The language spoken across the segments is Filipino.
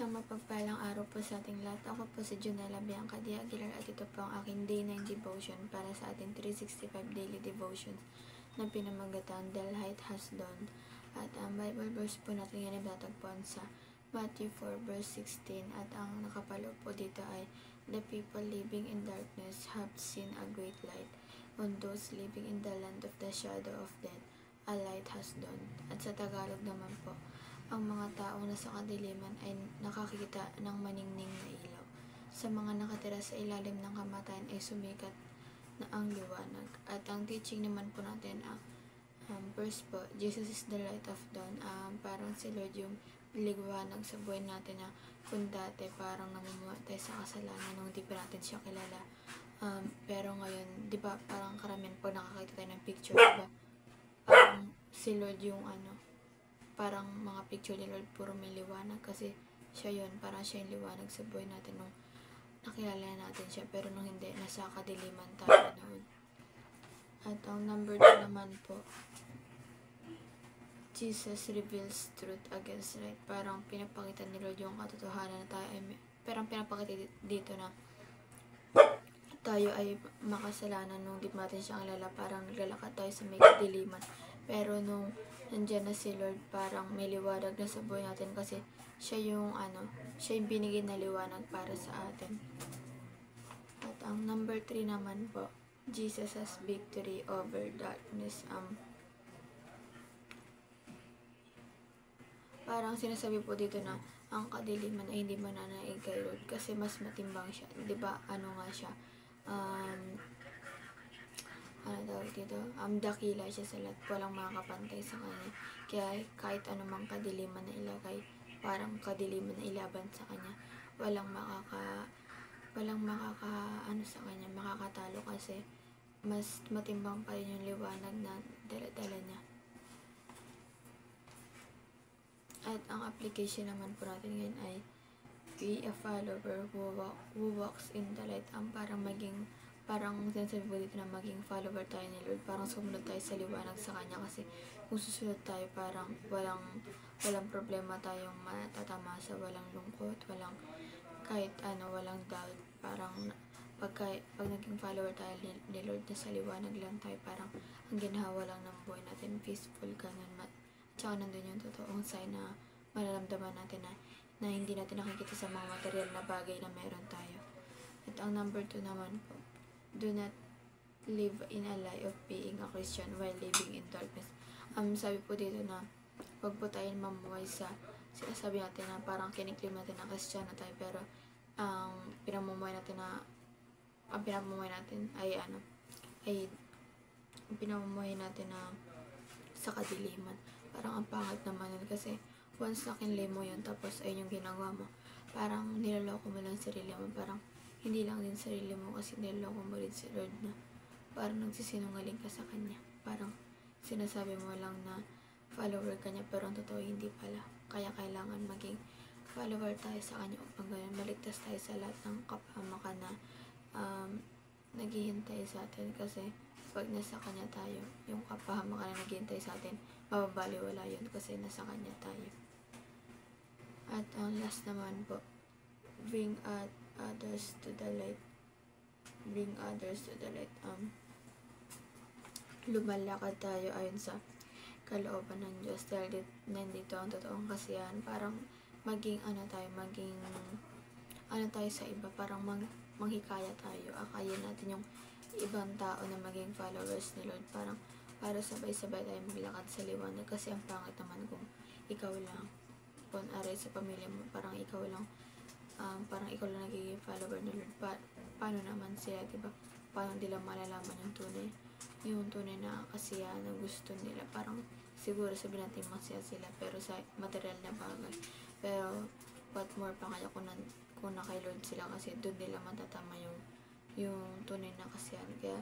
Isang mapagpalang araw po sa ating lahat. Ako po si Junella Bianca D. Aguilar at ito po ang aking Day 9 Devotion para sa ating 365 Daily Devotions na pinamagatan The Light Has Dawned. At ang Bible verse po natin yan ay natagpuan sa Matthew 4 verse 16 at ang nakapalo po dito ay the people living in darkness have seen a great light. On those living in the land of the shadow of death, a light has dawned. At sa Tagalog naman po, ang mga taong nasa kadiliman ay nakakita ng maningning na ilaw. Sa mga nakatira sa ilalim ng kamatayan ay sumikat na ang liwanag. At ang teaching naman po natin, first po, Jesus is the light of dawn. Parang si Lord yung liwanag sa buhay natin na kung dati parang namumuhay tayo sa kasalanan nung di pa natin siya kilala. Pero ngayon, di ba parang karamihan po nakakita tayo ng picture, diba? Parang si Lord yung parang mga picture ni Lord puro may liwanag kasi siya yun, parang siya yung liwanag sa buhay natin nung nakilala natin siya, pero nung hindi, nasa kadiliman tayo noon. At ang number 2 naman po, Jesus reveals truth against right. Parang pinapakita ni Lord yung katotohanan na tayo ay, parang pinapakita dito na tayo ay makasalanan nung di natin siyang alala, parang naglalakad tayo sa may kadiliman. Pero nung nandiyan na si Lord, parang may liwanag na sa buhay natin kasi siya yung siya yung binigay na liwanag para sa atin. At ang number 3 naman po, Jesus has victory over darkness. Parang sinasabi po dito na ang kadiliman ay hindi mananaig kay Lord kasi mas matimbang siya. Diba, nga siya? Dito? Dakila siya sa lahat. Walang makakapantay sa kanya. Kaya kahit anumang kadiliman na ilagay, parang kadiliman na ilaban sa kanya, walang makaka sa kanya, makakatalo kasi mas matimbang pa rin yung liwanag na dala-dala niya. At ang application naman po natin ngayon ay be a follower who walks in the light. Parang sinasabi po dito na maging follower tayo ni Lord. Parang sumunod tayo sa liwanag sa Kanya kasi kung susunod tayo, parang walang problema tayong matatamasa, walang lungkot, walang kahit walang doubt. Parang pag naging follower tayo ni Lord na sa liwanag lang tayo, parang ang ginhawa lang ng buhay natin, peaceful, ganun. Tsaka nandun yung totoong sign na mararamdaman natin na hindi natin nakikita sa mga material na bagay na meron tayo. At ang number 2 naman po, do not live in a lie of being a Christian while living in darkness. Sabi po dito na wag po tayo mamuhay sa sinasabi natin na parang kiniklaim natin na Christian na tayo, pero ang pinamumuhay natin na sa kadiliman. Parang ang pangit naman yun kasi once nakinlay mo yun tapos ayun yung ginagawa mo, parang niloloko mo lang sarili mo. Parang hindi lang din sarili mo kasi niloloko mo rin si Lord na parang nagsisinungaling ka sa Kanya. Parang sinasabi mo lang na follower ka niya pero ang totoo hindi pala. Kaya kailangan maging follower tayo sa Kanya upang ganyan maligtas tayo sa lahat ng kapahamakan na naghihintay sa atin. Kasi pag nasa Kanya tayo, yung kapahamakan na naghihintay sa atin, mababaliwala yun kasi nasa Kanya tayo. At ang last naman po, bring others to the light. Bring others to the light. Lumalakad tayo ayon sa kalooban ng Diyos dahil nandito ang totoong kasiyahan. Parang maging tayo sa iba, parang manghikaya tayo. Akayin natin yung ibang tao na maging followers ni Lord, parang para sabay-sabay tayo maglakad sa liwanag. Kasi ang pangit naman kung ikaw lang, kung aray sa pamilya mo, parang ikaw lang nagiging follower ni Lord. Paano naman sila, diba? Paano nila malalaman yung tunay na kasiyahan na gusto nila? Parang siguro sabihin natin masaya sila pero sa material na bagay, pero what more pa kaya kung na kay Lord sila, kasi doon nila matatama yung tunay na kasiyahan. Kaya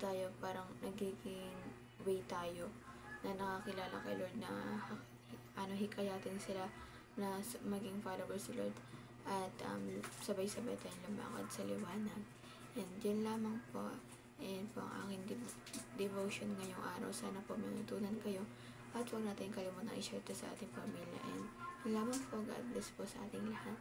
tayo parang nagiging way tayo na nakakilala kay Lord na hikayatin sila na maging followers si Lord at sabay-sabay tayong lumakad sa liwanag. And yun lamang po. And po ang aking devotion ngayong araw. Sana po may natutunan kayo at huwag natin kalimutan i-share ito sa ating pamilya. And Salamat po. God bless po sa ating lahat.